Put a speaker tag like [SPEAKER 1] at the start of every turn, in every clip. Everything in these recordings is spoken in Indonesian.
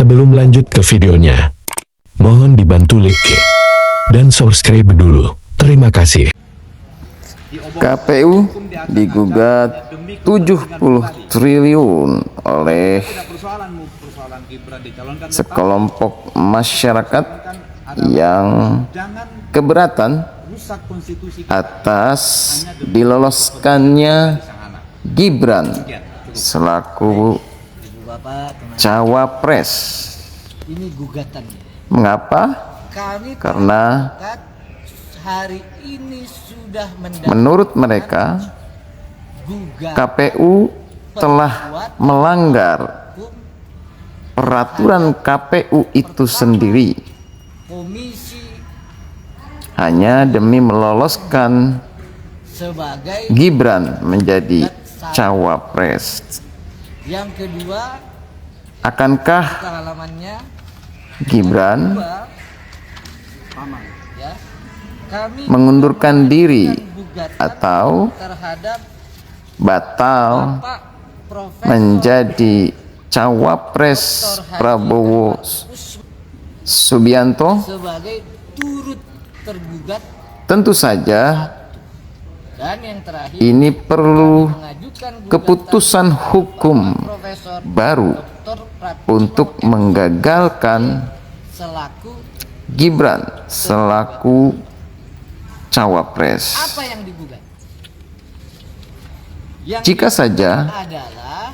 [SPEAKER 1] Sebelum lanjut ke videonya, mohon dibantu like dan subscribe dulu. Terima kasih.
[SPEAKER 2] KPU digugat 70 triliun oleh sekelompok masyarakat yang keberatan atas diloloskannya Gibran selaku cawapres.
[SPEAKER 3] Ini gugatan.
[SPEAKER 2] Mengapa? Karena
[SPEAKER 3] hari ini sudah
[SPEAKER 2] menurut mereka KPU telah melanggar peraturan KPU itu sendiri
[SPEAKER 3] komisi
[SPEAKER 2] hanya demi meloloskan
[SPEAKER 3] sebagai
[SPEAKER 2] Gibran menjadi cawapres.
[SPEAKER 3] yang kedua
[SPEAKER 2] Akankah
[SPEAKER 3] halamannya
[SPEAKER 2] Gibran
[SPEAKER 3] ya kami
[SPEAKER 2] mengundurkan diri
[SPEAKER 3] gugatan
[SPEAKER 2] atau
[SPEAKER 3] terhadap
[SPEAKER 2] batal
[SPEAKER 3] Pak Profesor
[SPEAKER 2] menjadi cawapres Prabowo Subianto?
[SPEAKER 3] sebagai turut tergugat,
[SPEAKER 2] Tentu saja
[SPEAKER 3] dan yang terakhir
[SPEAKER 2] ini perlu
[SPEAKER 3] mengajukan gugatan
[SPEAKER 2] keputusan hukum
[SPEAKER 3] Profesor
[SPEAKER 2] baru
[SPEAKER 3] Dr. Pratibha
[SPEAKER 2] untuk menggagalkan
[SPEAKER 3] selaku
[SPEAKER 2] Gibran selaku cawapres.
[SPEAKER 3] apa yang digugat? Yang
[SPEAKER 2] Jika saja
[SPEAKER 3] adalah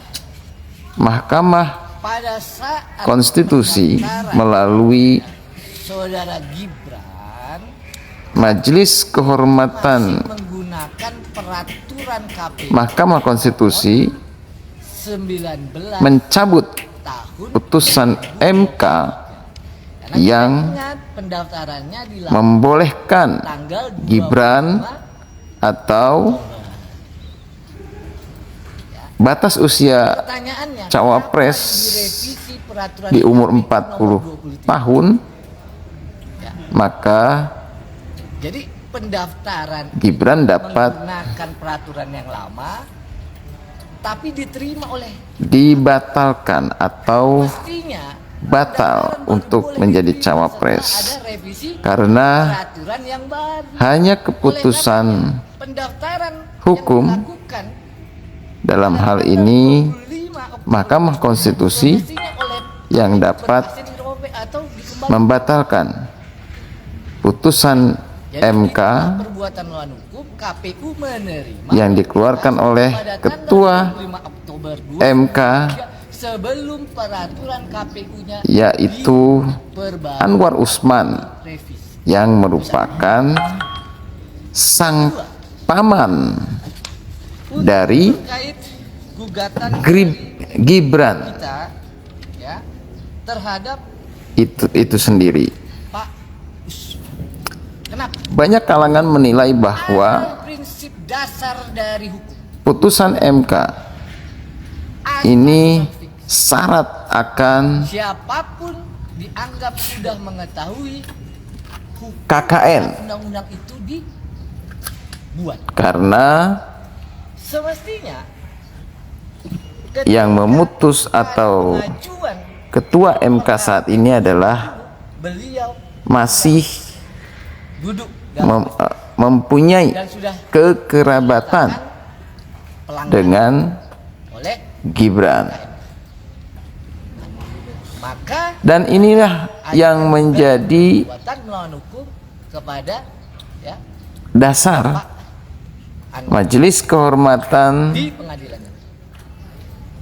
[SPEAKER 2] Mahkamah
[SPEAKER 3] pada saat
[SPEAKER 2] Konstitusi
[SPEAKER 3] pendaftaran
[SPEAKER 2] melalui
[SPEAKER 3] saudara Gibran
[SPEAKER 2] Majelis Kehormatan
[SPEAKER 3] menggunakan peraturan KPU
[SPEAKER 2] Mahkamah Konstitusi
[SPEAKER 3] 19
[SPEAKER 2] mencabut
[SPEAKER 3] tahun
[SPEAKER 2] putusan MK
[SPEAKER 3] karena
[SPEAKER 2] yang
[SPEAKER 3] kita ingat pendaftarannya dilakukan
[SPEAKER 2] membolehkan
[SPEAKER 3] tanggal 25
[SPEAKER 2] Gibran atau batas usia
[SPEAKER 3] pertanyaannya
[SPEAKER 2] cawapres
[SPEAKER 3] kenapa direvisi peraturan
[SPEAKER 2] di umur
[SPEAKER 3] KPU
[SPEAKER 2] 40
[SPEAKER 3] nomor 23?
[SPEAKER 2] tahun,
[SPEAKER 3] Ya.
[SPEAKER 2] maka
[SPEAKER 3] Jadi pendaftaran
[SPEAKER 2] Gibran dapat
[SPEAKER 3] menggunakan peraturan yang lama tapi diterima oleh
[SPEAKER 2] dibatalkan atau
[SPEAKER 3] mestinya
[SPEAKER 2] batal
[SPEAKER 3] pendaftaran
[SPEAKER 2] untuk
[SPEAKER 3] baru boleh
[SPEAKER 2] menjadi
[SPEAKER 3] diterima
[SPEAKER 2] cawapres
[SPEAKER 3] setelah ada revisi
[SPEAKER 2] karena
[SPEAKER 3] peraturan yang baru.
[SPEAKER 2] hanya
[SPEAKER 3] Oleh
[SPEAKER 2] keputusan
[SPEAKER 3] karenanya, pendaftaran
[SPEAKER 2] hukum
[SPEAKER 3] yang dilakukan
[SPEAKER 2] dalam hal ini
[SPEAKER 3] 25 Oktober
[SPEAKER 2] Mahkamah Konstitusi
[SPEAKER 3] mestinya oleh
[SPEAKER 2] yang dapat
[SPEAKER 3] berhasil dirobek atau dikembalikan.
[SPEAKER 2] membatalkan putusan
[SPEAKER 3] Jadi,
[SPEAKER 2] MK
[SPEAKER 3] di perbuatan melawan hukum KPU menerima
[SPEAKER 2] yang dikeluarkan oleh
[SPEAKER 3] pada
[SPEAKER 2] Ketua
[SPEAKER 3] tanggal 25 Oktober
[SPEAKER 2] MK
[SPEAKER 3] 2023 sebelum peraturan KPU-nya
[SPEAKER 2] yaitu
[SPEAKER 3] diperbarui
[SPEAKER 2] Anwar Usman
[SPEAKER 3] revisi.
[SPEAKER 2] yang merupakan sang paman dari
[SPEAKER 3] Terkait gugatan
[SPEAKER 2] Gibran
[SPEAKER 3] kita ya terhadap
[SPEAKER 2] itu sendiri.
[SPEAKER 3] Pak Usman. Kenapa?
[SPEAKER 2] Banyak kalangan menilai bahwa
[SPEAKER 3] Ada prinsip dasar dari hukum.
[SPEAKER 2] putusan MK ini syarat akan
[SPEAKER 3] Siapapun dianggap sudah mengetahui hukum
[SPEAKER 2] KKN
[SPEAKER 3] undang-undang itu dibuat.
[SPEAKER 2] karena
[SPEAKER 3] Semestinya
[SPEAKER 2] yang memutus atau
[SPEAKER 3] pengajuan
[SPEAKER 2] Ketua MK saat ini adalah
[SPEAKER 3] beliau
[SPEAKER 2] masih
[SPEAKER 3] duduk dalam
[SPEAKER 2] mempunyai
[SPEAKER 3] dan sudah
[SPEAKER 2] kekerabatan
[SPEAKER 3] pelanggaran
[SPEAKER 2] dengan
[SPEAKER 3] oleh
[SPEAKER 2] Gibran.
[SPEAKER 3] maka
[SPEAKER 2] Dan inilah yang menjadi
[SPEAKER 3] perbuatan melawan hukum kepada ya
[SPEAKER 2] dasar
[SPEAKER 3] Pak Anwar
[SPEAKER 2] Majelis Kehormatan
[SPEAKER 3] di pengadilan.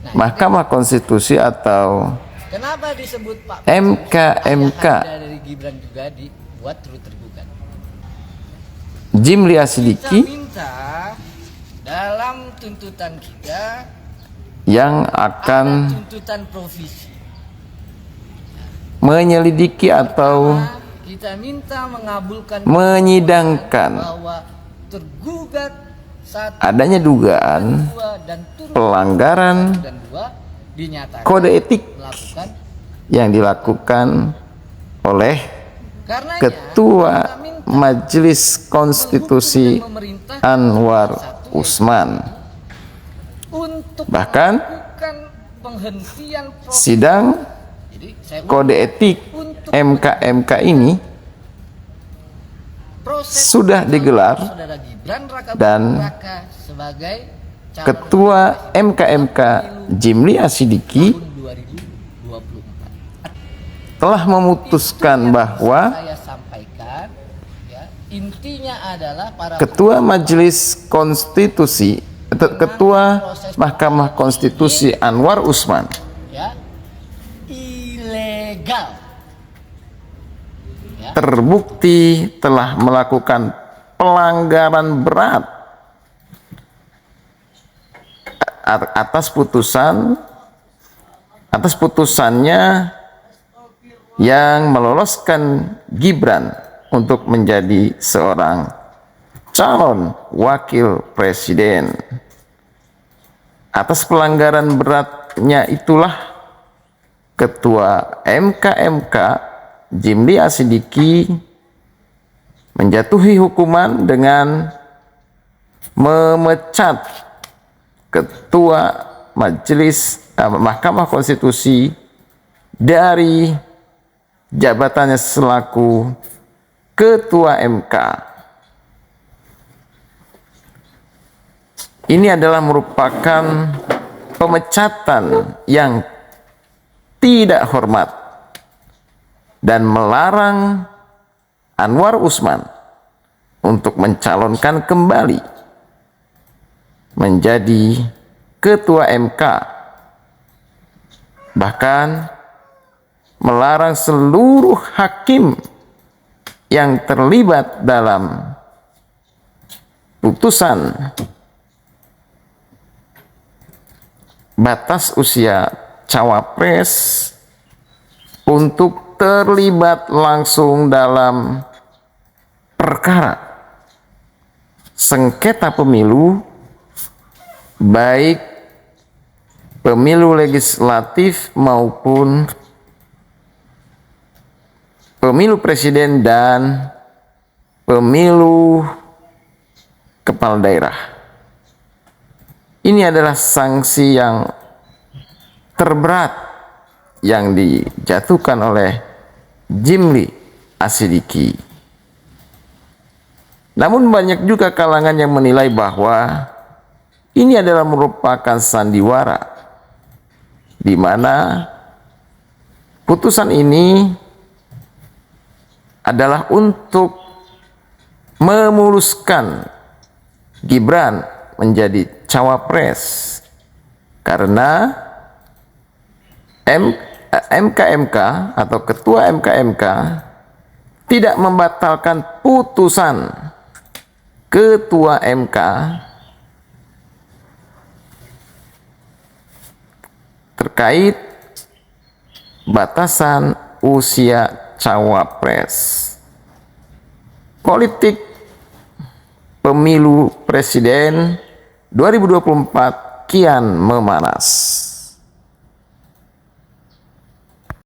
[SPEAKER 3] Nah,
[SPEAKER 2] Mahkamah Konstitusi atau
[SPEAKER 3] kenapa disebut Pak
[SPEAKER 2] MK
[SPEAKER 3] ayahanda dari Gibran juga dibuat turut tergugat?
[SPEAKER 2] Jimli
[SPEAKER 3] Kita
[SPEAKER 2] Asidiki
[SPEAKER 3] minta dalam tuntutan kita
[SPEAKER 2] yang
[SPEAKER 3] ada
[SPEAKER 2] akan
[SPEAKER 3] tuntutan provisi.
[SPEAKER 2] menyelidiki atau
[SPEAKER 3] Nah, kita minta mengabulkan
[SPEAKER 2] menyidangkan
[SPEAKER 3] bahwa tergugat satu,
[SPEAKER 2] adanya dugaan
[SPEAKER 3] dua, dan turut
[SPEAKER 2] pelanggaran
[SPEAKER 3] dan dua dinyatakan
[SPEAKER 2] kode etik
[SPEAKER 3] melakukan.
[SPEAKER 2] yang dilakukan oleh
[SPEAKER 3] Karenanya,
[SPEAKER 2] Ketua
[SPEAKER 3] kita minta
[SPEAKER 2] Majelis Konstitusi
[SPEAKER 3] menghukum dan memerintahkan
[SPEAKER 2] Anwar
[SPEAKER 3] satu,
[SPEAKER 2] Usman.
[SPEAKER 3] untuk
[SPEAKER 2] Bahkan
[SPEAKER 3] melakukan penghentian proses.
[SPEAKER 2] sidang
[SPEAKER 3] Jadi
[SPEAKER 2] kode etik
[SPEAKER 3] untuk
[SPEAKER 2] MK-MK ini
[SPEAKER 3] proses
[SPEAKER 2] sudah digelar
[SPEAKER 3] Saudara Gibran Raka
[SPEAKER 2] dan
[SPEAKER 3] Buming Raka sebagai calon
[SPEAKER 2] Ketua MK-MK Jimli Asidiki
[SPEAKER 3] tahun 2024.
[SPEAKER 2] telah memutuskan bahwa
[SPEAKER 3] Saya sampaikan ya, intinya adalah para
[SPEAKER 2] Ketua Majelis Konstitusi, Ketua Mahkamah Konstitusi Anwar Usman
[SPEAKER 3] ya ilegal ya,
[SPEAKER 2] terbukti telah melakukan pelanggaran berat atas putusannya yang meloloskan Gibran untuk menjadi seorang calon wakil presiden. Atas pelanggaran beratnya itulah Ketua MK-MK Jimli Asidiki menjatuhi hukuman dengan memecat Ketua Mahkamah Konstitusi dari jabatannya selaku Ketua MK. Ini adalah merupakan pemecatan yang tidak hormat dan melarang Anwar Usman untuk mencalonkan kembali menjadi Ketua MK, bahkan melarang seluruh hakim yang terlibat dalam putusan batas usia cawapres untuk terlibat langsung dalam perkara sengketa pemilu, baik pemilu legislatif maupun pemilu presiden dan pemilu kepala daerah. Ini adalah sanksi yang terberat yang dijatuhkan oleh Jimli Asidiki. Namun banyak juga kalangan yang menilai bahwa ini adalah merupakan sandiwara, di mana putusan ini adalah untuk memuluskan Gibran menjadi cawapres, karena MK-MK atau Ketua MK-MK tidak membatalkan putusan Ketua MK terkait batasan usia cawapres. Politik pemilu presiden 2024 kian memanas.